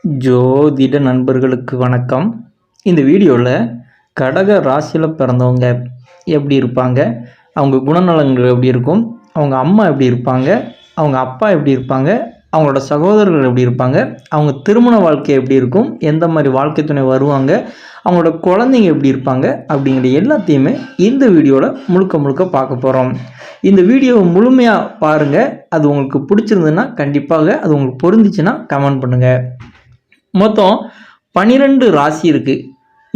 ஜோதிட நண்பர்களுக்கு வணக்கம். இந்த வீடியோவில் கடக ராசியில் பிறந்தவங்க எப்படி இருப்பாங்க, அவங்க குணநலங்கள் எப்படி இருக்கும், அவங்க அம்மா எப்படி இருப்பாங்க, அவங்க அப்பா எப்படி இருப்பாங்க, அவங்களோட சகோதரர்கள் எப்படி இருப்பாங்க, அவங்க திருமண வாழ்க்கை எப்படி இருக்கும், எந்த மாதிரி வாழ்க்கை துணை வருவாங்க, அவங்களோட குழந்தைங்க எப்படி இருப்பாங்க அப்படிங்கிற எல்லாத்தையுமே இந்த வீடியோவில் முழுக்க பார்க்க போகிறோம். இந்த வீடியோவை முழுமையாக பாருங்கள். அது உங்களுக்கு பிடிச்சிருந்ததுன்னா கண்டிப்பாக அது உங்களுக்கு பொருந்துச்சுன்னா கமெண்ட் பண்ணுங்கள். மொத்தம் 12 ராசி இருக்குது.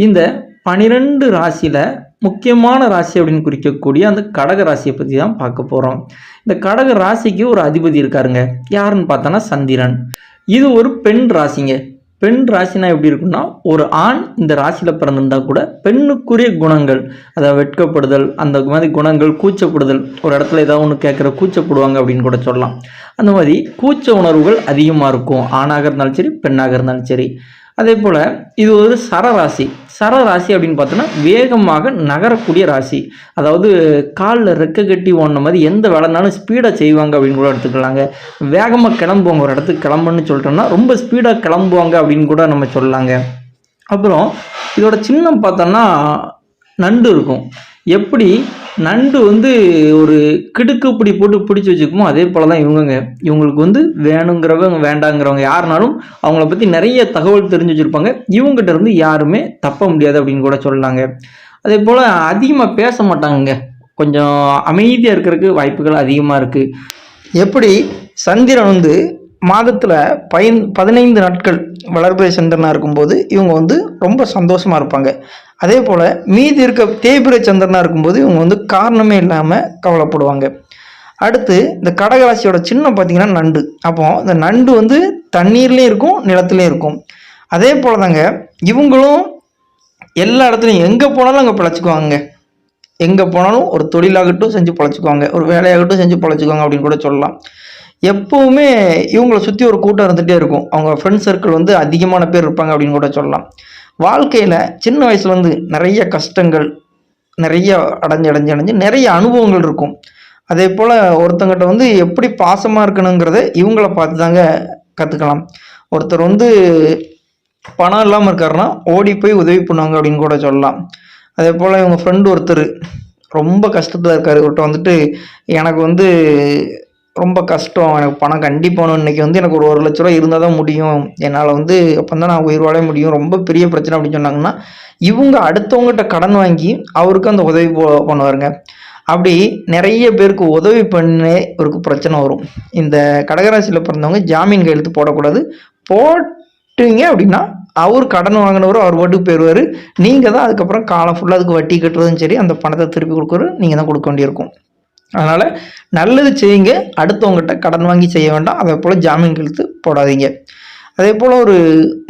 இந்த 12 ராசியில் முக்கியமான ராசி அப்படின்னு குறிக்கக்கூடிய அந்த கடக ராசியை பற்றி தான் பார்க்க போகிறோம். இந்த கடக ராசிக்கு ஒரு அதிபதி இருக்காருங்க. யாருன்னு பார்த்தோன்னா சந்திரன். இது ஒரு பெண் ராசிங்க. பெண் ராசினா எப்படி இருக்குன்னா, ஒரு ஆண் இந்த ராசியில் பிறந்திருந்தா கூட பெண்ணுக்குரிய குணங்கள், அதாவது வெட்கப்படுதல், அந்த மாதிரி குணங்கள், கூச்சப்படுதல், ஒரு இடத்துல ஏதாவது ஒன்று கேட்குற கூச்சப்படுவாங்க அப்படின்னு கூட சொல்லலாம். அந்த மாதிரி கூச்ச உணர்வுகள் அதிகமாக இருக்கும், ஆணாக இருந்தாலும் சரி பெண்ணாக இருந்தாலும் சரி. அதே போல் இது ஒரு சரராசி. சரராசி அப்படின்னு பார்த்தோன்னா வேகமாக நகரக்கூடிய ராசி. அதாவது காலில் ரெக்க கட்டி ஓடின மாதிரி எந்த வேலைனாலும் ஸ்பீடாக செய்வாங்க அப்படின்னு கூட எடுத்துக்கலாங்க. வேகமாக கிளம்புவாங்க, ஒரு இடத்துக்கு கிளம்புன்னு சொல்லிட்டோம்னா ரொம்ப ஸ்பீடாக கிளம்புவாங்க அப்படின்னு கூட நம்ம சொல்லலாங்க. அப்புறம் இதோட சின்னம் பார்த்தோன்னா நண்டு இருக்கும். எப்படி நண்டு ஒரு கிடுக்கு பிடி போட்டு பிடிச்சி வச்சுக்குமோ அதே போல் தான் இவங்களுக்கு வேணுங்கிறவங்க வேண்டாங்கிறவங்க யாருனாலும் அவங்கள பற்றி நிறைய தகவல் தெரிஞ்சு வச்சுருப்பாங்க. இவங்ககிட்ட இருந்து யாருமே தப்ப முடியாது அப்படின்னு கூட சொல்லலாங்க. அதே போல் அதிகமாக பேச மாட்டாங்க, கொஞ்சம் அமைதியாக இருக்கிறதுக்கு வாய்ப்புகள் அதிகமாக இருக்குது. எப்படி சந்திரன் மாதத்தில் 15 நாட்கள் வளர்பிறை சந்திரனாக இருக்கும்போது இவங்க ரொம்ப சந்தோஷமாக இருப்பாங்க. அதே போல் மீதி இருக்க தேய்பிறை சந்திரனாக இருக்கும்போது இவங்க காரணமே இல்லாமல் கவலைப்படுவாங்க. அடுத்து இந்த கடகராசியோட சின்னம் பார்த்திங்கன்னா நண்டு. அப்போ இந்த நண்டு தண்ணீர்லேயும் இருக்கும், நிலத்துலேயும் இருக்கும். அதே போல் தாங்க இவங்களும் எல்லா இடத்துலையும் எங்கே போனாலும் அங்கே பிழைச்சிக்குவாங்க. எங்கே போனாலும் ஒரு தொழிலாகட்டும் செஞ்சு பிழைச்சிக்குவாங்க, ஒரு வேலையாகட்டும் செஞ்சு பிழைச்சிக்குவாங்க அப்படின்னு கூட சொல்லலாம். எப்போவுமே இவங்களை சுற்றி ஒரு கூட்டம் இருந்துகிட்டே இருக்கும். அவங்க ஃப்ரெண்ட் சர்க்கிள் அதிகமான பேர் இருப்பாங்க அப்படின்னு கூட சொல்லலாம். வாழ்க்கையில் சின்ன வயசுலேருந்து நிறைய கஷ்டங்கள் நிறைய அடைஞ்சு நிறைய அனுபவங்கள் இருக்கும். அதே போல் ஒருத்தங்கிட்ட எப்படி பாசமாக இருக்கணுங்கிறத இவங்கள பார்த்து தாங்க கற்றுக்கலாம். ஒருத்தர் பணம் இல்லாமல் இருக்காருன்னா ஓடி போய் உதவி பண்ணுவாங்க அப்படின்னு கூட சொல்லலாம். அதே போல் இவங்க ஃப்ரெண்டு ஒருத்தர் ரொம்ப கஷ்டத்தில் இருக்கார். இவர்கிட்ட எனக்கு ரொம்ப கஷ்டம், எனக்கு பணம் கண்டிப்பாக வேணும், இன்றைக்கி எனக்கு ஒரு 1 லட்ச ரூபா இருந்தால் தான் முடியும், என்னால் அப்போ தான் நான் உயிர் வாழ முடியும், ரொம்ப பெரிய பிரச்சனை அப்படின்னு சொன்னாங்கன்னா இவங்க அடுத்தவங்ககிட்ட கடன் வாங்கி அவருக்கு அந்த உதவி பண்ணுவாருங்க. அப்படி நிறைய பேருக்கு உதவி பண்ணி இவருக்கு பிரச்சனை வரும். இந்த கடகராசியில் பிறந்தவங்க ஜாமீன் கையெழுத்து போடக்கூடாது. போட்டீங்க அப்படின்னா அவர் கடன் வாங்கினவரும் அவர் பாட்டுக்கு போயிடுவார். நீங்கள் தான் அதுக்கப்புறம் காலம் ஃபுல்லாக அதுக்கு வட்டி கட்டுறதும் சரி, அந்த பணத்தை திருப்பி கொடுக்குறது நீங்கள் தான் கொடுக்க வேண்டியிருக்கும். அதனால் நல்லது செய்யுங்க, அடுத்தவங்ககிட்ட கடன் வாங்கி செய்ய வேண்டாம். அதே போல் ஜாமீன் கையெழுத்து போடாதீங்க. அதே போல் ஒரு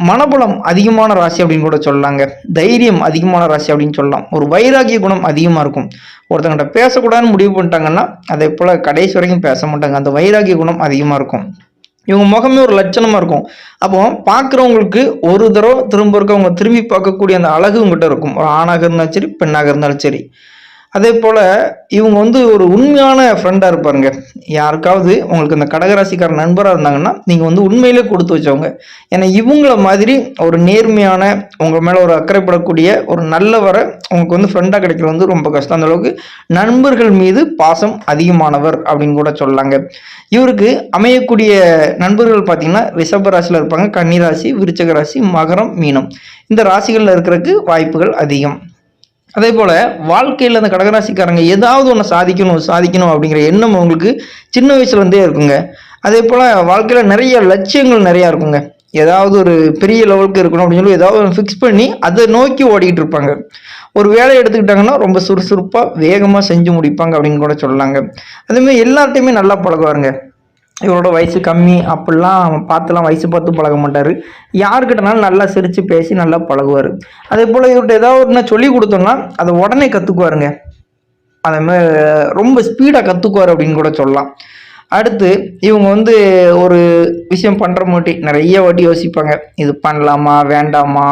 மனபலம் அதிகமான ராசி அப்படின்னு கூட சொல்லலாங்க. தைரியம் அதிகமான ராசி அப்படின்னு சொல்லலாம். ஒரு வைராகிய குணம் அதிகமாக இருக்கும். ஒருத்தங்கிட்ட பேசக்கூடாதுன்னு முடிவு பண்ணிட்டாங்கன்னா அதே போல் கடைசி வரைக்கும் பேச மாட்டாங்க. அந்த வைராகிய குணம் அதிகமாக இருக்கும். இவங்க முகமே ஒரு லட்சணமாக இருக்கும். அப்போ பார்க்குறவங்களுக்கு ஒரு தடவை திரும்ப இருக்க அவங்க திரும்பி பார்க்கக்கூடிய அந்த அழகு உங்கள்கிட்ட இருக்கும். ஒரு ஆணாக இருந்தாலும் சரி பெண்ணாக இருந்தாலும் சரி. அதே போல் இவங்க ஒரு உண்மையான ஃப்ரெண்டாக இருப்பாருங்க. யாருக்காவது உங்களுக்கு இந்த கடகராசிக்கார நண்பராக இருந்தாங்கன்னா நீங்கள் உண்மையிலே கொடுத்து வச்சவங்க. ஏன்னா இவங்கள மாதிரி ஒரு நேர்மையான, உங்கள் மேலே ஒரு அக்கறைப்படக்கூடிய ஒரு நல்லவரை உங்களுக்கு ஃப்ரெண்டாக கிடைக்கிறது ரொம்ப கஷ்டம். அந்த அளவுக்கு நண்பர்கள் மீது பாசம் அதிகமானவர் அப்படின்னு கூட சொல்லலாங்க. இவருக்கு அமையக்கூடிய நண்பர்கள் பார்த்திங்கன்னா ரிஷப ராசியில் இருப்பாங்க, கன்னி ராசி, விருச்சக ராசி, மகரம், மீனம். இந்த ராசிகளில் இருக்கிறதுக்கு வாய்ப்புகள் அதிகம். அதே போல் வாழ்க்கையில் அந்த கடகராசிக்காரங்க ஏதாவது ஒன்று சாதிக்கணும் அப்படிங்கிற எண்ணம் அவங்களுக்கு சின்ன வயசுலேருந்தே இருக்குங்க. அதே போல் வாழ்க்கையில் நிறைய லட்சியங்கள் நிறையா இருக்குங்க. ஏதாவது ஒரு பெரிய லெவலுக்கு இருக்கணும் அப்படின்னு சொல்லி ஏதாவது ஒன்று ஃபிக்ஸ் பண்ணி அதை நோக்கி ஓடிக்கிட்டு இருப்பாங்க. ஒரு வேலையை எடுத்துக்கிட்டாங்கன்னா ரொம்ப சுறுசுறுப்பாக வேகமாக செஞ்சு முடிப்பாங்க அப்படின்னு கூட சொல்லலாங்க. அதேமாதிரி எல்லார்ட்டையுமே நல்லா பழகுவாருங்க. இவரோட வயசு கம்மி அப்படிலாம் பார்த்துலாம் வயசு பார்த்து பழக மாட்டார். யாருக்கிட்டனாலும் நல்லா சிரித்து பேசி நல்லா பழகுவார். அதே போல் இவர்கிட்ட ஏதாவது ஒன்று சொல்லி கொடுத்தோம்னா அதை உடனே கற்றுக்குவாருங்க. அதேமாதிரி ரொம்ப ஸ்பீடாக கற்றுக்குவார் அப்படின்னு கூட சொல்லலாம். அடுத்து இவங்க ஒரு விஷயம் பண்ணுற மாட்டி நிறைய வாட்டி யோசிப்பாங்க, இது பண்ணலாமா வேண்டாமா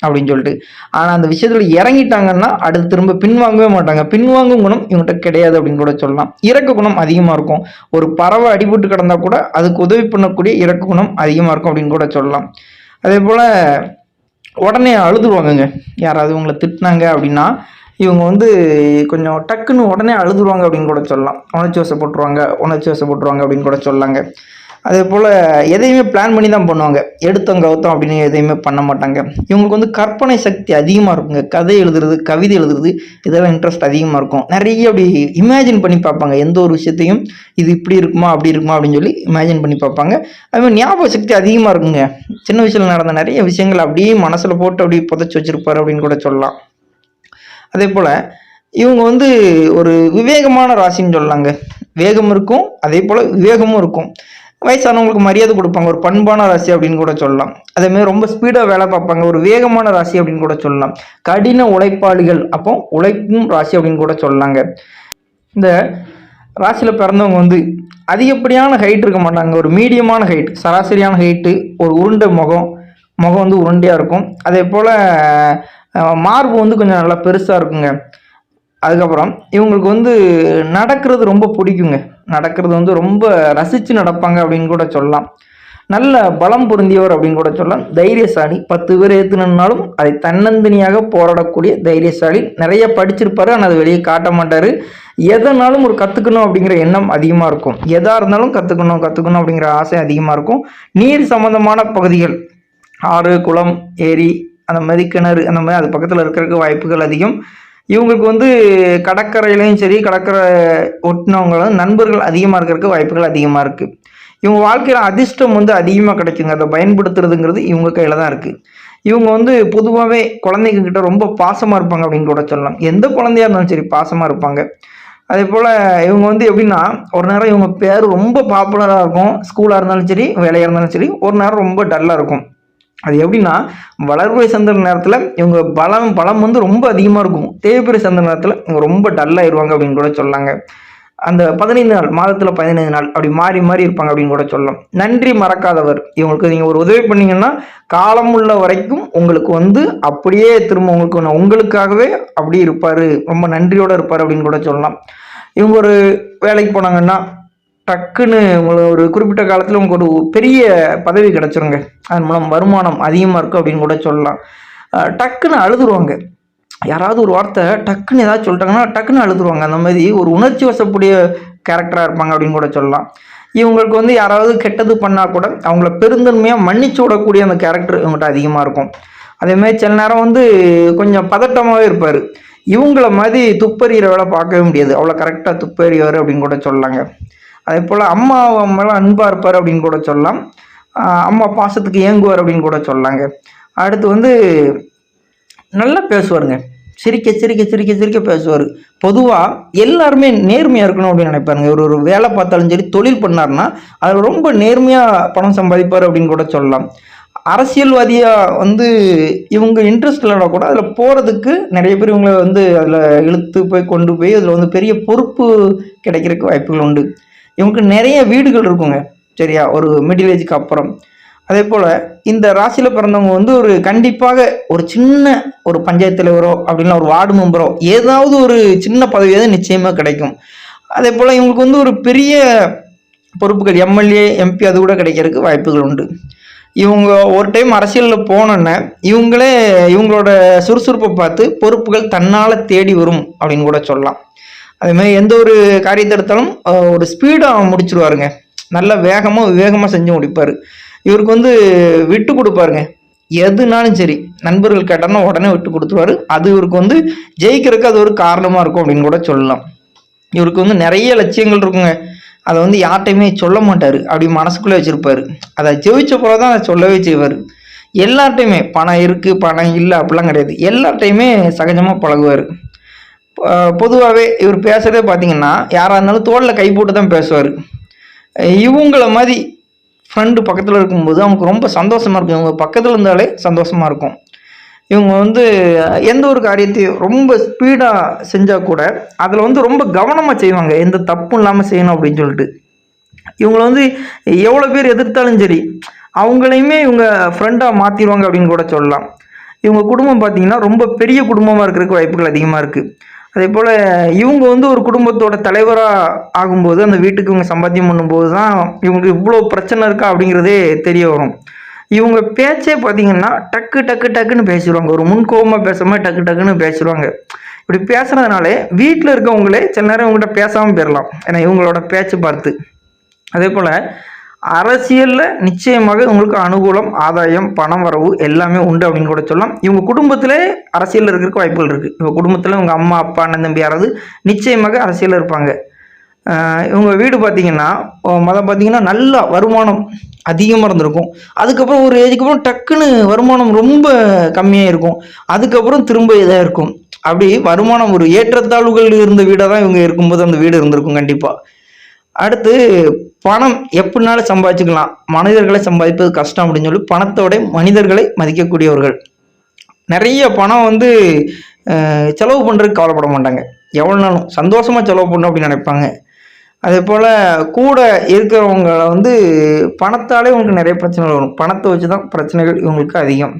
அப்படின்னு சொல்லிட்டு. ஆனால் அந்த விஷயத்தில் இறங்கிட்டாங்கன்னா அடுத்து திரும்ப பின்வாங்கவே மாட்டாங்க. பின்வாங்கும் குணம் இவங்ககிட்ட கிடையாது அப்படின்னு கூட சொல்லலாம். இரக்க குணம் அதிகமாக இருக்கும். ஒரு பறவை அடிபட்டு கிடந்தா கூட அதுக்கு உதவி பண்ணக்கூடிய இரக்க குணம் அதிகமாக இருக்கும் அப்படின்னு கூட சொல்லலாம். அதே போல் உடனே அழுதுருவாங்கங்க. யாராவது இவங்களை திட்டினாங்க அப்படின்னா இவங்க வந்து கொஞ்சம் டக்குன்னு உடனே அழுதுருவாங்க அப்படின்னு கூட சொல்லலாம். உணர்ச்சி வசப்பட்டுருவாங்க அப்படின்னு கூட சொல்லலாங்க. அதே போல் எதையுமே பிளான் பண்ணி தான் பண்ணுவாங்க. எடுத்தோம் கவுத்தோம் அப்படின்னு எதையுமே பண்ண மாட்டாங்க. இவங்களுக்கு வந்து கற்பனை சக்தி அதிகமாக இருக்குங்க. கதை எழுதுறது, கவிதை எழுதுறது, இதெல்லாம் இன்ட்ரெஸ்ட் அதிகமாக இருக்கும். நிறைய அப்படி இமேஜின் பண்ணி பார்ப்பாங்க. எந்த ஒரு விஷயத்தையும் இது இப்படி இருக்குமா அப்படி இருக்குமா அப்படின்னு சொல்லி இமேஜின் பண்ணி பார்ப்பாங்க. அதுமாதிரி ஞாபக சக்தி அதிகமாக இருக்குங்க. சின்ன வயசில் நடந்த நிறைய விஷயங்கள் அப்படியே மனசில் போட்டு அப்படியே புதைச்சி வச்சிருப்பாரு அப்படின்னு கூட சொல்லலாம். அதே போல் இவங்க வந்து ஒரு விவேகமான ராசின்னு சொல்லலாங்க. வேகம் இருக்கும், அதே போல் விவேகமும் இருக்கும். வயசானவங்களுக்கு மரியாதை கொடுப்பாங்க. ஒரு பண்பான ராசி அப்படின்னு கூட சொல்லலாம். அதேமாதிரி ரொம்ப ஸ்பீடாக வேலை பார்ப்பாங்க. ஒரு வேகமான ராசி அப்படின்னு கூட சொல்லலாம். கடின உழைப்பாளிகள், அப்போ உழைப்பும் ராசி அப்படின்னு கூட சொல்லலாங்க. இந்த ராசியில் பிறந்தவங்க வந்து அதிகப்படியான ஹைட் இருக்க மாட்டாங்க. ஒரு மீடியமான ஹைட், சராசரியான ஹைட்டு, ஒரு உருண்டை முகம் வந்து உருண்டையாக இருக்கும். அதே போல் மார்பு வந்து கொஞ்சம் நல்லா பெருசாக இருக்குங்க. அதுக்கப்புறம் இவங்களுக்கு வந்து நடக்கிறது ரொம்ப பிடிக்குங்க. நடக்கிறது வந்து ரொம்ப ரசித்து நடப்பாங்க அப்படின்னு கூட சொல்லலாம். நல்ல பலம் பொருந்தியவர் அப்படின்னு கூட சொல்லலாம். தைரியசாலி, 10 பேர் ஏற்றுனாலும் அதை தன்னந்தனியாக போராடக்கூடிய தைரியசாலி. நிறைய படிச்சிருப்பாரு, ஆனால் அதை வெளியே காட்ட மாட்டார். எதனாலும் ஒரு கற்றுக்கணும் அப்படிங்கிற எண்ணம் அதிகமாக இருக்கும். எதாக இருந்தாலும் கற்றுக்கணும் அப்படிங்கிற ஆசை அதிகமாக இருக்கும். நீர் சம்பந்தமான பகுதிகள், ஆறு, குளம், ஏரி, அந்த மாதிரி கிணறு, அந்த மாதிரி அது பக்கத்தில் இருக்கிறதுக்கு வாய்ப்புகள் அதிகம். இவங்களுக்கு வந்து கடற்கரையிலையும் சரி, கடற்கரை ஒட்டினவங்களும் நண்பர்கள் அதிகமாக இருக்கிறதுக்கு வாய்ப்புகள் அதிகமாக இருக்குது. இவங்க வாழ்க்கையில் அதிர்ஷ்டம் வந்து அதிகமாக கிடைக்குங்க. அதை பயன்படுத்துறதுங்கிறது இவங்க கையில் தான் இருக்குது. இவங்க வந்து பொதுவாகவே குழந்தைங்கக்கிட்ட ரொம்ப பாசமாக இருப்பாங்க அப்படின்னு கூட சொல்லலாம். எந்த குழந்தையாக இருந்தாலும் சரி பாசமாக இருப்பாங்க. அதே போல் இவங்க வந்து எப்படின்னா, ஒரு நேரம் இவங்க பேர் ரொம்ப பாப்புலராக இருக்கும். ஸ்கூலாக இருந்தாலும் சரி, வேலையாக இருந்தாலும் சரி. ஒரு நேரம் ரொம்ப டல்லாக இருக்கும். அது எப்படின்னா, வளர்பிறை சந்திர நேரத்தில் இவங்க பலம் வந்து ரொம்ப அதிகமாக இருக்கும். தேய்பிறை சந்திர நேரத்தில் இவங்க ரொம்ப டல்லாகிடுவாங்க அப்படின்னு கூட சொல்லலாங்க. அந்த 15 நாள், மாதத்தில் 15 நாள் அப்படி மாறி மாறி இருப்பாங்க அப்படின்னு கூட சொல்லலாம். நன்றி மறக்காதவர். இவங்களுக்கு நீங்கள் ஒரு உதவி பண்ணீங்கன்னா காலம் உள்ள வரைக்கும் உங்களுக்கு வந்து அப்படியே திரும்ப உங்களுக்காகவே அப்படி இருப்பார், ரொம்ப நன்றியோடு இருப்பார் அப்படின்னு கூட சொல்லலாம். இவங்க ஒரு வேலைக்கு போனாங்கன்னா டக்குன்னு உங்களுக்கு ஒரு குறிப்பிட்ட காலத்தில் உங்களுக்கு ஒரு பெரிய பதவி கிடச்சிருங்க. அதன் மூலம் வருமானம் அதிகமாக இருக்கும் அப்படின்னு கூட சொல்லலாம். டக்குன்னு அழுதுருவாங்க. யாராவது ஒரு வார்த்தை டக்குன்னு ஏதாவது சொல்லிட்டாங்கன்னா டக்குன்னு அழுதுருவாங்க. அந்த மாதிரி ஒரு உணர்ச்சி வசக்கூடிய கேரக்டராக இருப்பாங்க அப்படின்னு கூட சொல்லலாம். இவங்களுக்கு வந்து யாராவது கெட்டது பண்ணால் கூட அவங்கள பெருந்தன்மையாக மன்னிச்சு விடக்கூடிய அந்த கேரக்டர் இவங்கள்ட்ட அதிகமாக இருக்கும். அதேமாதிரி சில நேரம் வந்து கொஞ்சம் பதட்டமாகவே இருப்பார். இவங்கள மாதிரி துப்பறிகிற வேலை பார்க்கவே முடியாது. அவ்வளோ கரெக்டாக துப்பறிவார் அப்படின்னு கூட சொல்லலாங்க. அதே போல் அம்மா மேலே அன்பாக இருப்பார் அப்படின்னு கூட சொல்லலாம். அம்மா பாசத்துக்கு ஏங்குவார் அப்படின்னு கூட சொல்லலாங்க. அடுத்து வந்து நல்லா பேசுவாருங்க. சிரிக்க சிரிக்க சிரிக்க சிரிக்க பேசுவார். பொதுவாக எல்லாருமே நேர்மையாக இருக்கணும் அப்படின்னு நினைப்பாருங்க. ஒரு வேலை பார்த்தாலும் சரி, தொழில் பண்ணார்னா அதில் ரொம்ப நேர்மையாக பணம் சம்பாதிப்பார் அப்படின்னு கூட சொல்லலாம். அரசியல்வாதியாக வந்து இவங்க இன்ட்ரெஸ்ட் இல்லைனா கூட அதில் போகிறதுக்கு நிறைய பேர் இவங்களை வந்து அதில் இழுத்து போய் கொண்டு போய் அதில் வந்து பெரிய பொறுப்பு கிடைக்கிறதுக்கு வாய்ப்புகள் உண்டு. இவங்களுக்கு நிறைய வீடுகள் இருக்குங்க. சரியா, ஒரு மிடில் ஏஜுக்கு அப்புறம். அதே போல் இந்த ராசியில் பிறந்தவங்க வந்து ஒரு கண்டிப்பாக ஒரு சின்ன ஒரு பஞ்சாயத்து தலைவரோ அப்படின்னா ஒரு வார்டு மெம்பரோ ஏதாவது ஒரு சின்ன பதவியாவது நிச்சயமாக கிடைக்கும். அதே போல் இவங்களுக்கு வந்து ஒரு பெரிய பொறுப்புகள், எம்எல்ஏ, எம்பி அது கூட கிடைக்கிறதுக்கு வாய்ப்புகள் உண்டு. இவங்க ஒரு டைம் அரசியலில் போனோன்னே இவங்களோட சுறுசுறுப்பை பார்த்து பொறுப்புகள் தன்னால் தேடி வரும் அப்படின்னு கூட சொல்லலாம். அதேமாதிரி எந்த ஒரு காரியத்தை எடுத்தாலும் ஒரு ஸ்பீடாக முடிச்சிருவாருங்க. நல்லா வேகமாக விவேகமாக செஞ்சு முடிப்பார். இவருக்கு வந்து விட்டு கொடுப்பாருங்க. எதுனாலும் சரி, நண்பர்கள் கேட்டார்னா உடனே விட்டு கொடுத்துருவாரு. அது இவருக்கு வந்து ஜெயிக்கிறதுக்கு அது ஒரு காரணமாக இருக்கும் அப்படின்னு கூட சொல்லலாம். இவருக்கு வந்து நிறைய லட்சியங்கள் இருக்குங்க. அதை வந்து யார்கிட்டையுமே சொல்ல மாட்டார். அப்படி மனசுக்குள்ளே வச்சுருப்பார். அதை ஜெயிச்ச போல தான் அதை சொல்லவே செய்வார். எல்லார்ட்டையுமே பணம் இருக்குது பணம் இல்லை அப்படிலாம் கிடையாது. எல்லார்ட்டையுமே சகஜமாக பழகுவார். பொதுவாகவே இவர் பேசுகிறதே பார்த்தீங்கன்னா யாராக இருந்தாலும் தோளில் கை போட்டு தான் பேசுவார். இவங்கள மாதிரி ஃப்ரெண்டு பக்கத்தில் இருக்கும்போது அவங்களுக்கு ரொம்ப சந்தோஷமாக இருக்கும். இவங்க பக்கத்தில் இருந்தாலே சந்தோஷமாக இருக்கும். இவங்க வந்து எந்த ஒரு காரியத்தையும் ரொம்ப ஸ்பீடாக செஞ்சால் கூட அதில் வந்து ரொம்ப கவனமாக செய்வாங்க. எந்த தப்பும் இல்லாமல் செய்யணும் அப்படின்னு சொல்லிட்டு. இவங்கள வந்து எவ்வளோ பேர் எதிர்த்தாலும் சரி அவங்களையுமே இவங்க ஃப்ரெண்டாக மாற்றிடுவாங்க அப்படின்னு கூட சொல்லலாம். இவங்க குடும்பம் பார்த்திங்கன்னா ரொம்ப பெரிய குடும்பமாக இருக்கிறதுக்கு வாய்ப்புகள் அதிகமாக இருக்குது. அதே போல் இவங்க வந்து ஒரு குடும்பத்தோட தலைவராக ஆகும்போது அந்த வீட்டுக்கு இவங்க சம்பாத்தியம் பண்ணும்போது தான் இவங்களுக்கு இவ்வளோ பிரச்சனை இருக்கா அப்படிங்கிறதே தெரிய வரும். இவங்க பேச்சே பார்த்தீங்கன்னா டக்கு டக்கு டக்குன்னு பேசிடுவாங்க. ஒரு முன்கோபமாக பேசுகிற மாதிரி டக்கு டக்குன்னு பேசிடுவாங்க. இப்படி பேசுறதுனாலே வீட்டில் இருக்கவங்களே சில நேரம் இவங்ககிட்ட பேசாமல் போயிடலாம், ஏன்னா இவங்களோட பேச்சு பார்த்து. அதே போல் அரசியலில் நிச்சயமாக உங்களுக்கு அனுகூலம், ஆதாயம், பணம் வரவு எல்லாமே உண்டு அப்படின்னு கூட சொல்லலாம். இவங்க குடும்பத்திலே அரசியலில் இருக்கிறதுக்கு வாய்ப்புகள் இருக்குது. இவங்க குடும்பத்தில் இவங்க அம்மா, அப்பா, அண்ணன், தம்பி யாராவது நிச்சயமாக அரசியலில் இருப்பாங்க. இவங்க வீடு பார்த்தீங்கன்னா மொதல் பார்த்தீங்கன்னா நல்லா வருமானம் அதிகமாக இருந்திருக்கும். அதுக்கப்புறம் ஒரு ஏஜுக்கு அப்புறம் டக்குன்னு வருமானம் ரொம்ப கம்மியாக இருக்கும். அதுக்கப்புறம் திரும்ப இதாக இருக்கும். அப்படி வருமானம் ஒரு ஏற்றத்தாழ்வுகள் இருந்த வீடாக தான் இவங்க இருக்கும்போது அந்த வீடு இருந்திருக்கும் கண்டிப்பாக. அடுத்து பணம் எப்படினாலும் சம்பாதிச்சுக்கலாம், மனிதர்களை சம்பாதிப்பது கஷ்டம் அப்படின்னு சொல்லி பணத்தோட மனிதர்களை மதிக்கக்கூடியவர்கள். நிறைய பணம் வந்து செலவு பண்ணுறதுக்கு கவலைப்பட மாட்டாங்க. எவ்வளோ நாளும் சந்தோஷமாக செலவு பண்ணணும் அப்படின்னு நினைப்பாங்க. அதே போல் கூட இருக்கிறவங்களை வந்து பணத்தாலே இவங்களுக்கு நிறைய பிரச்சனைகள் வரும். பணத்தை வச்சு தான் பிரச்சனைகள் இவங்களுக்கு அதிகம்.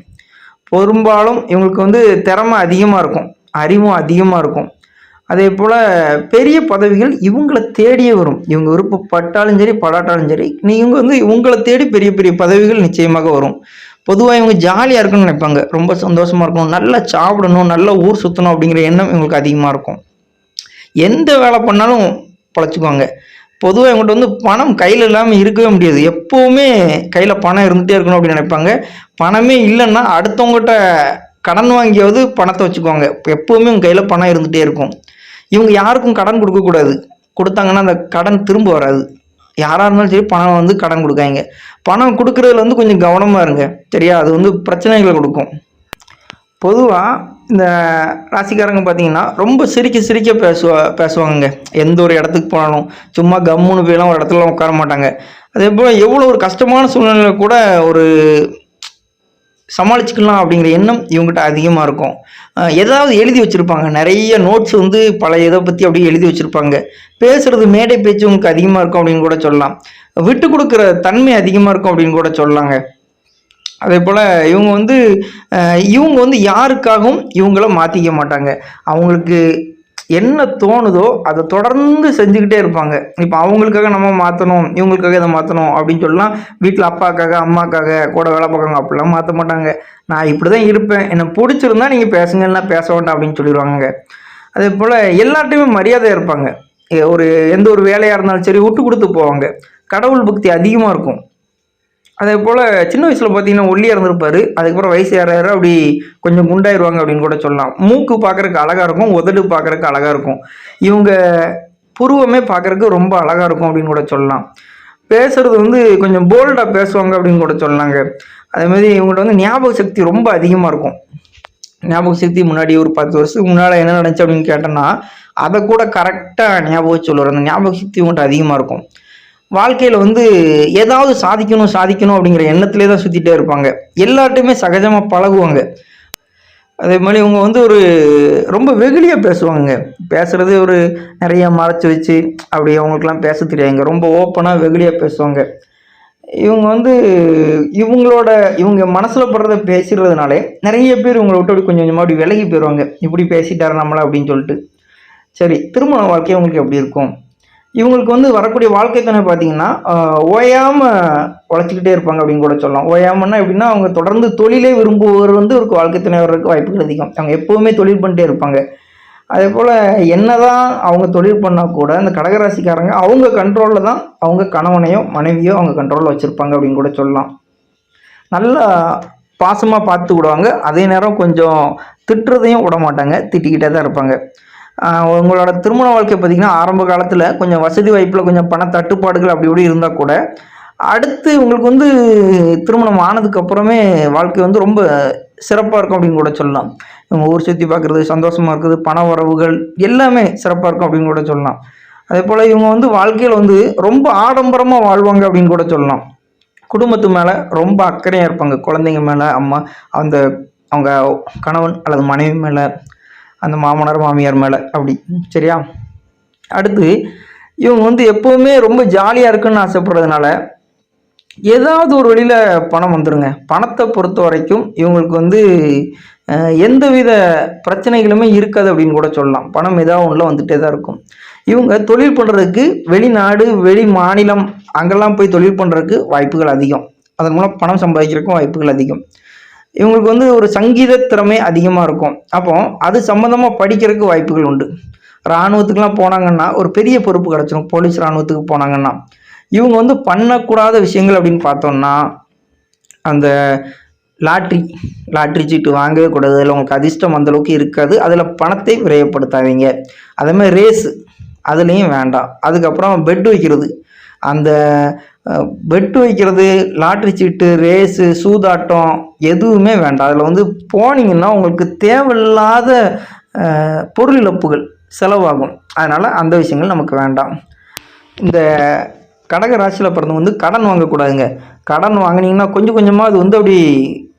பெரும்பாலும் இவங்களுக்கு வந்து திறமை அதிகமாக இருக்கும், அறிவும் அதிகமாக இருக்கும். அதே போல் பெரிய பதவிகள் இவங்களை தேடியே வரும். இவங்க விருப்பப்பட்டாலும் சரி படாட்டாலும் சரி இவங்க வந்து இவங்களை தேடி பெரிய பெரிய பதவிகள் நிச்சயமாக வரும். பொதுவாக இவங்க ஜாலியாக இருக்கணும்னு நினைப்பாங்க, ரொம்ப சந்தோஷமாக இருக்கணும், நல்லா சாப்பிடணும், நல்லா ஊர் சுற்றணும் அப்படிங்கிற எண்ணம் இவங்களுக்கு அதிகமாக இருக்கும். எந்த வேலை பண்ணாலும் பொழைச்சிக்குவாங்க. பொதுவாக இவங்கள்ட்ட வந்து பணம் கையில் இல்லாமல் இருக்கவே முடியாது. எப்போவுமே கையில் பணம் இருந்துகிட்டே இருக்கணும் அப்படின்னு நினைப்பாங்க. பணமே இல்லைன்னா அடுத்தவங்ககிட்ட கடன் வாங்கியாவது பணத்தை வச்சுக்குவாங்க. எப்போவுமே உங்கள் கையில் பணம் இருந்துகிட்டே இருக்கும். இவங்க யாருக்கும் கடன் கொடுக்கக்கூடாது. கொடுத்தாங்கன்னா அந்த கடன் திரும்ப வராது. யாராக இருந்தாலும் சரி பணம் வந்து கடன் கொடுக்காங்க. பணம் கொடுக்குறதுல வந்து கொஞ்சம் கவனமாக இருங்க, சரியா? அது வந்து பிரச்சனைகளை கொடுக்கும். பொதுவாக இந்த ராசிக்காரங்க பார்த்தீங்கன்னா ரொம்ப சிரிக்க சிரிக்க பேசுவாங்க. எந்த ஒரு இடத்துக்கு போனாலும் சும்மா கம்முன்னு போயெல்லாம் ஒரு இடத்துல உட்கார மாட்டாங்க. அதே போல் எவ்வளோ ஒரு கஷ்டமான சூழ்நிலையில் கூட ஒரு சமாளிச்சுக்கலாம் அப்படிங்கிற எண்ணம் இவங்ககிட்ட அதிகமாக இருக்கும். ஏதாவது எழுதி வச்சுருப்பாங்க, நிறைய நோட்ஸ் வந்து பழைய இதை பற்றி அப்படியே எழுதி வச்சுருப்பாங்க. பேசுகிறது மேடை பேச்சு உங்களுக்கு அதிகமாக இருக்கும் அப்படின்னு கூட சொல்லலாம். விட்டு கொடுக்குற தன்மை அதிகமாக இருக்கும் அப்படின்னு கூட சொல்லலாங்க. அதே போல் இவங்க வந்து யாருக்காகவும் இவங்கள மாற்றிக்க மாட்டாங்க. அவங்களுக்கு என்ன தோணுதோ அதை தொடர்ந்து செஞ்சுக்கிட்டே இருப்பாங்க. இப்போ அவங்களுக்காக நம்ம மாற்றணும், இவங்களுக்காக இதை மாற்றணும் அப்படின்னு சொல்லலாம். வீட்டில் அப்பாக்காக அம்மாக்காக கூட வேலை பார்க்காங்க அப்படிலாம் மாற்ற மாட்டாங்க. நான் இப்படி தான் இருப்பேன், என்னை பிடிச்சிருந்தா நீங்கள் பேசுங்க, இல்லைனா பேச வேண்டாம் அப்படின்னு சொல்லிடுவாங்க. அதே போல் எல்லார்ட்டையுமே மரியாதையாக இருப்பாங்க. எந்த ஒரு வேலையாக இருந்தாலும் சரி விட்டு கொடுத்து போவாங்க. கடவுள் பக்தி அதிகமாக இருக்கும். அதே போல் சின்ன வயசில் பார்த்தீங்கன்னா ஒல்லியாக இருந்திருப்பார். அதுக்கப்புறம் வயசு ஏற அப்படி கொஞ்சம் குண்டாயிருவாங்க அப்படின்னு கூட சொல்லலாம். மூக்கு பார்க்குறக்கு அழகாக இருக்கும், உதடு பார்க்குறக்கு அழகாக இருக்கும். இவங்க புருவமே பார்க்குறக்கு ரொம்ப அழகாக இருக்கும் அப்படின்னு கூட சொல்லலாம். பேசுகிறது வந்து கொஞ்சம் போல்டாக பேசுவாங்க அப்படின்னு கூட சொல்லலாங்க. அதேமாதிரி இவங்கள்ட்ட வந்து ஞாபக சக்தி ரொம்ப அதிகமாக இருக்கும். ஞாபக சக்தி முன்னாடி ஒரு 10 வருஷத்துக்கு முன்னால் என்ன நடந்துச்சு அப்படின்னு கேட்டோன்னா அதை கூட கரெக்டாக ஞாபகம் சொல்லுவார். அந்த ஞாபக சக்தி இவங்கள்ட்ட அதிகமாக இருக்கும். வாழ்க்கையில் வந்து ஏதாவது சாதிக்கணும் அப்படிங்கிற எண்ணத்திலே தான் சுற்றிட்டே இருப்பாங்க. எல்லார்ட்டையுமே சகஜமாக பழகுவாங்க. அதே மாதிரி இவங்க வந்து ரொம்ப வெகுளியாக பேசுவாங்க. பேசுகிறது நிறைய மறைச்சி வச்சு அப்படி அவங்களுக்குலாம் பேச தெரியாதுங்க. ரொம்ப ஓப்பனாக வெகுளியாக பேசுவாங்க. இவங்க வந்து இவங்க மனசில் படுறத பேசுகிறதுனாலே நிறைய பேர் இவங்களை விட்டு அப்படி கொஞ்சம் கொஞ்சமாக அப்படி விலகி போயிடுவாங்க. இப்படி பேசிட்டாரு நம்மளை அப்படின்னு சொல்லிட்டு. சரி, திருமண வாழ்க்கை அவங்களுக்கு எப்படி இருக்கும்? இவங்களுக்கு வந்து வரக்கூடிய வாழ்க்கை துணை பார்த்தீங்கன்னா ஓயாமல் உழைச்சிக்கிட்டே இருப்பாங்க அப்படின்னு கூட சொல்லலாம். ஓயாமன்னா எப்படின்னா அவங்க தொடர்ந்து தொழிலே விரும்புவர் வந்து ஒரு வாழ்க்கை துணை வர்றதுக்கு வாய்ப்புகள் அதிகம். அவங்க எப்போவுமே தொழில் பண்ணிட்டே இருப்பாங்க. அதே போல் என்னதான் அவங்க தொழில் பண்ணால் கூட இந்த கடகராசிக்காரங்க அவங்க கண்ட்ரோலில் தான் அவங்க கணவனையோ மனைவியோ அவங்க கண்ட்ரோலில் வச்சுருப்பாங்க அப்படின்னு கூட சொல்லலாம். நல்லா பாசமாக பார்த்து விடுவாங்க. அதே நேரம் கொஞ்சம் திட்டுறதையும் விட மாட்டாங்க, திட்டிக்கிட்டே தான் இருப்பாங்க. உங்களோட திருமண வாழ்க்கை பார்த்திங்கன்னா ஆரம்ப காலத்தில் கொஞ்சம் வசதி வாய்ப்பில் கொஞ்சம் பண தட்டுப்பாடுகள் அப்படி இப்படி இருந்தால் கூட அடுத்து உங்களுக்கு வந்து திருமணம் ஆனதுக்கப்புறமே வாழ்க்கை வந்து ரொம்ப சிறப்பாக இருக்கும் அப்படின்னு கூட சொல்லலாம். இவங்க ஊர் சுற்றி பார்க்குறது, சந்தோஷமாக இருக்குது, பண வரவுகள் எல்லாமே சிறப்பாக இருக்கும் அப்படின்னு கூட சொல்லலாம். அதே போல் இவங்க வந்து வாழ்க்கையில் வந்து ரொம்ப ஆடம்பரமாக வாழ்வாங்க அப்படின்னு கூட சொல்லலாம். குடும்பத்து மேலே ரொம்ப அக்கறையாக இருப்பாங்க. குழந்தைங்க மேலே, அவங்க கணவன் அல்லது மனைவி மேலே, அந்த மாமனார் மாமியார் மேலே அப்படி, சரியா? அடுத்து இவங்க வந்து எப்போவுமே ரொம்ப ஜாலியாக இருக்குன்னு ஆசைப்படுறதுனால ஏதாவது ஒரு வழியில் பணம் வந்துடுங்க. பணத்தை பொறுத்த வரைக்கும் இவங்களுக்கு வந்து எந்தவித பிரச்சனைகளுமே இருக்காது அப்படின்னு கூட சொல்லலாம். பணம் ஏதாவது ஒன்றில் வந்துகிட்டே தான் இருக்கும். இவங்க தொழில் பண்ணுறதுக்கு வெளிநாடு வெளி மாநிலம் அங்கெல்லாம் போய் தொழில் பண்ணுறதுக்கு வாய்ப்புகள் அதிகம். அதன் மூலம் பணம் சம்பாதிக்கிறதுக்கும் வாய்ப்புகள் அதிகம். இவங்களுக்கு வந்து ஒரு சங்கீத திறமை அதிகமாக இருக்கும். அப்போ அது சம்மந்தமாக படிக்கிறதுக்கு வாய்ப்புகள் உண்டு. இராணுவத்துக்குலாம் போனாங்கன்னா ஒரு பெரிய பொறுப்பு கிடச்சிரும். போலீஸ் இராணுவத்துக்கு போனாங்கன்னா இவங்க வந்து பண்ணக்கூடாத விஷயங்கள் அப்படின்னு பார்த்தோம்னா, அந்த லாட்ரி சீட்டு வாங்கவே கூடாது. அதில் உங்களுக்கு அதிர்ஷ்டம் அந்தளவுக்கு இருக்காது. அதில் பணத்தை விரயப்படுத்தாதீங்க. அதேமாதிரி ரேஸு அதுலேயும் வேண்டாம். அதுக்கப்புறம் பெட் வைக்கிறது, அந்த பெட்டு வைக்கிறது, லாட்ரி சீட்டு, ரேஸு, சூதாட்டம் எதுவுமே வேண்டாம். அதில் வந்து போனீங்கன்னா உங்களுக்கு தேவையில்லாத பொருள் இழப்புகள் செலவாகும். அதனால் அந்த விஷயங்கள் நமக்கு வேண்டாம். இந்த கடக ராசியில் பிறந்தவங்க வந்து கடன் வாங்கக்கூடாதுங்க. கடன் வாங்கினீங்கன்னா கொஞ்சம் கொஞ்சமாக அது வந்து அப்படி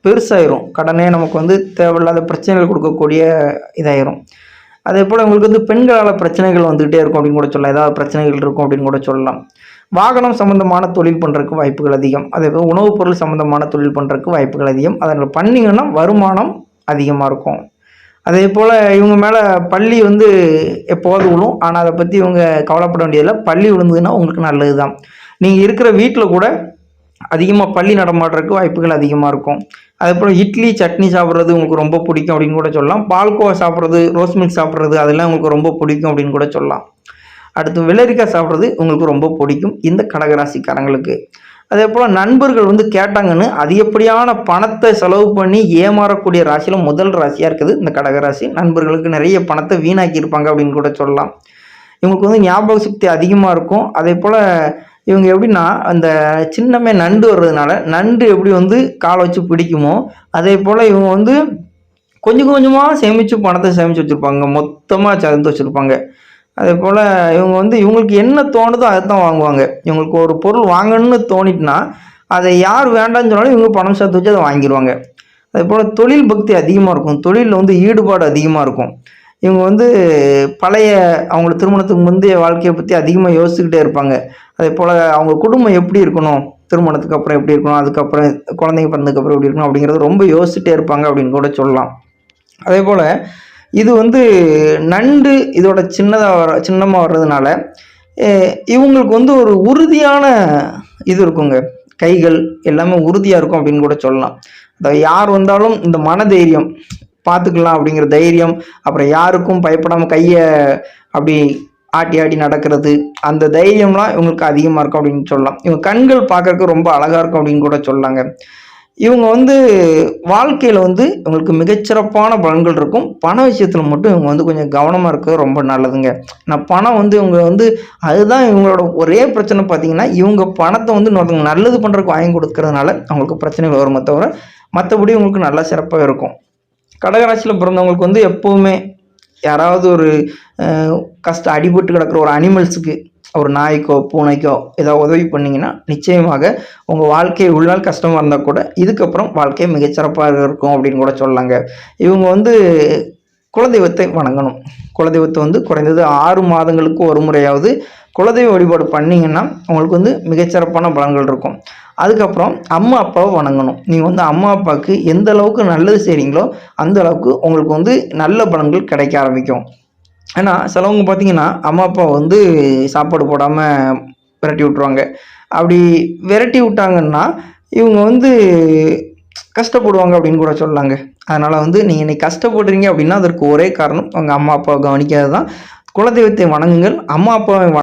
பெருசாயிரும். கடனே நமக்கு வந்து தேவையில்லாத பிரச்சனைகள் கொடுக்கக்கூடிய இதாயிரும். அதே போல் உங்களுக்கு வந்து பெண்களால் பிரச்சனைகள் வந்துக்கிட்டே இருக்கும் அப்படின்னு கூட சொல்லலாம். ஏதாவது பிரச்சனைகள் இருக்கும் அப்படின்னு கூட சொல்லலாம். வாகனம் சம்மந்தமான தொழில் பண்ணுறதுக்கு வாய்ப்புகள் அதிகம். அதே போல் உணவுப் பொருள் சம்மந்தமான தொழில் பண்ணுறதுக்கு வாய்ப்புகள் அதிகம். அதில் பண்ணிங்கன்னா வருமானம் அதிகமாக இருக்கும். அதே போல் இவங்க மேலே பள்ளி வந்து எப்போவாது விழும். ஆனால் அதை பற்றி இவங்க கவலைப்பட வேண்டியதில்லை. பள்ளி விழுந்ததுன்னா உங்களுக்கு நல்லது தான். நீங்கள் இருக்கிற வீட்டில் கூட அதிகமாக பள்ளி நடமாடுறதுக்கு வாய்ப்புகள் அதிகமாக இருக்கும். அதே போல் இட்லி சட்னி சாப்பிட்றது உங்களுக்கு ரொம்ப பிடிக்கும் அப்படின்னு கூட சொல்லலாம். பால்கோவா சாப்பிட்றது, ரோஸ் மில்க் சாப்பிட்றது அதெல்லாம் உங்களுக்கு ரொம்ப பிடிக்கும் அப்படின்னு கூட சொல்லலாம். அடுத்து வெள்ளரிக்காய் சாப்பிட்றது உங்களுக்கு ரொம்ப பிடிக்கும் இந்த கடகராசிக்காரங்களுக்கு. அதே போல் நண்பர்கள் வந்து கேட்டாங்கன்னு அதிகப்படியான பணத்தை செலவு பண்ணி ஏமாறக்கூடிய ராசியில் முதல் ராசியாக இருக்குது இந்த கடகராசி. நண்பர்களுக்கு நிறைய பணத்தை வீணாக்கி இருப்பாங்க அப்படின்னு கூட சொல்லலாம். இவங்களுக்கு வந்து ஞாபக சக்தி அதிகமாக இருக்கும். அதே போல் இவங்க எப்படின்னா அந்த சின்னமே நண்டு வர்றதுனால நண்டு எப்படி வந்து காலை வச்சு பிடிக்குமோ அதே போல் இவங்க வந்து கொஞ்சம் கொஞ்சமாக பணத்தை சேமித்து வச்சுருப்பாங்க. மொத்தமாக சேர்ந்து வச்சுருப்பாங்க. அதே போல் இவங்க வந்து இவங்களுக்கு என்ன தோணுதோ அதை தான் வாங்குவாங்க. இவங்களுக்கு ஒரு பொருள் வாங்கணும்னு தோணிட்டுனா அதை யார் வேண்டாம்னு சொன்னாலும் இவங்க பணம் சேர்த்து வச்சு அதை வாங்கிடுவாங்க. அதே போல் தொழில் பக்தி அதிகமாக இருக்கும். தொழிலில் வந்து ஈடுபாடு அதிகமாக இருக்கும். இவங்க வந்து பழைய அவங்கள திருமணத்துக்கு முந்தைய வாழ்க்கையை பற்றி அதிகமாக யோசிச்சுக்கிட்டே இருப்பாங்க. அதே போல் அவங்க குடும்பம் எப்படி இருக்கணும், திருமணத்துக்கு அப்புறம் எப்படி இருக்கணும், அதுக்கப்புறம் குழந்தைங்க பிறந்ததுக்கப்புறம் எப்படி இருக்கணும் அப்படிங்கிறது ரொம்ப யோசிச்சுட்டே இருப்பாங்க அப்படின்னு கூட சொல்லலாம். அதே போல் இது வந்து நண்டு இதோட சின்னமாக வர்றதுனால இவங்களுக்கு வந்து ஒரு உறுதியான இது இருக்குங்க. கைகள் எல்லாமே உறுதியாக இருக்கும் அப்படின்னு கூட சொல்லலாம். அதாவது யார் வந்தாலும் இந்த மனதைரியம் பார்த்துக்கலாம் அப்படிங்கிற தைரியம், அப்புறம் யாருக்கும் பயப்படாமல் கையை அப்படி ஆட்டி ஆட்டி நடக்கிறது, அந்த தைரியம்லாம் இவங்களுக்கு அதிகமாக இருக்கும் அப்படின்னு சொல்லலாம். இவங்க கண்கள் பார்க்கறதுக்கு ரொம்ப அழகாக இருக்கும் அப்படின்னு கூட சொல்லலாங்க. இவங்க வந்து வாழ்க்கையில் வந்து இவங்களுக்கு மிகச்சிறப்பான பலன்கள் இருக்கும். பண விஷயத்தில் மட்டும் இவங்க வந்து கொஞ்சம் கவனமாக இருக்கிறது ரொம்ப நல்லதுங்க. நான் பணம் வந்து இவங்க வந்து அதுதான் இவங்களோட ஒரே பிரச்சனை பார்த்தீங்கன்னா, இவங்க பணத்தை வந்து இன்னொருத்தவங்க நல்லது பண்ணுறதுக்கு வாங்கி கொடுக்கறதுனால அவங்களுக்கு பிரச்சனைகள் வருமே தவிர மற்றபடி இவங்களுக்கு நல்லா சிறப்பாக இருக்கும். கடகராசியில் பிறந்தவங்களுக்கு வந்து எப்போவுமே யாராவது ஒரு அடிபட்டு கிடக்கிற ஒரு அனிமல்ஸுக்கு, ஒரு நாய்க்கோ பூனைக்கோ ஏதாவது உதவி பண்ணிங்கன்னா நிச்சயமாக உங்கள் வாழ்க்கை உள்ள நாள் கஷ்டமாக இருந்தால் கூட இதுக்கப்புறம் வாழ்க்கை மிகச்சிறப்பாக இருக்கும் அப்படின்னு கூட சொல்லலாங்க. இவங்க வந்து குலதெய்வத்தை வணங்கணும். குலதெய்வத்தை வந்து குறைந்தது 6 மாதங்களுக்கு ஒரு முறையாவது குலதெய்வ வழிபாடு பண்ணிங்கன்னா உங்களுக்கு வந்து மிகச்சிறப்பான பலன்கள் இருக்கும். அதுக்கப்புறம் அம்மா அப்பாவை வணங்கணும். நீங்கள் வந்து அம்மா அப்பாவுக்கு எந்த அளவுக்கு நல்லது செய்கிறீங்களோ அந்த அளவுக்கு உங்களுக்கு வந்து நல்ல பலன்கள் கிடைக்க ஆரம்பிக்கும். ஏன்னா சிலவங்க பார்த்தீங்கன்னா அம்மா அப்பா வந்து சாப்பாடு போடாமல் விரட்டி விட்ருவாங்க. அப்படி விரட்டி விட்டாங்கன்னா இவங்க வந்து கஷ்டப்படுவாங்க அப்படின்னு கூட சொல்லலாங்க. அதனால் வந்து நீங்கள் இன்னைக்கு கஷ்டப்படுறீங்க அப்படின்னா அதற்கு ஒரே காரணம் உங்கள் அம்மா அப்பாவை கவனிக்காது தான். குலதெய்வத்தை வணங்குங்கள். அம்மா அப்பாவை